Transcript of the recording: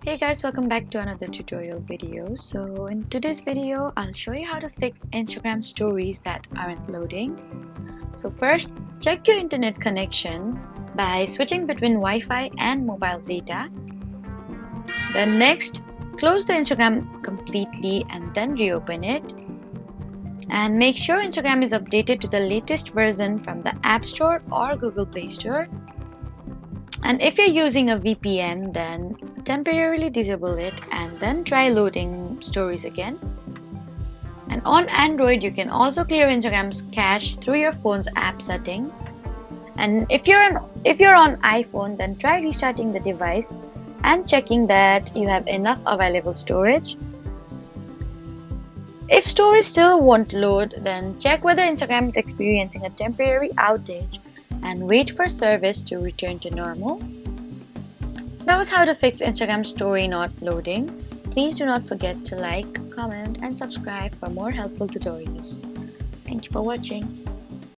Hey guys, welcome back to another tutorial video. So in today's video, I'll show you how to fix Instagram stories that aren't loading. So first, check your internet connection by switching between Wi-Fi and mobile data. Then next, close the Instagram completely and then reopen it. And make sure Instagram is updated to the latest version from the App Store or Google Play Store. And if you're using a VPN, then temporarily disable it and then try loading stories again. And on Android, you can also clear Instagram's cache through your phone's app settings. And if you're on iPhone, then try restarting the device and checking that you have enough available storage. If stories still won't load, then check whether Instagram is experiencing a temporary outage and wait for service to return to normal. So that was how to fix Instagram story not loading. Please do not forget to like, comment and subscribe for more helpful tutorials. Thank you for watching.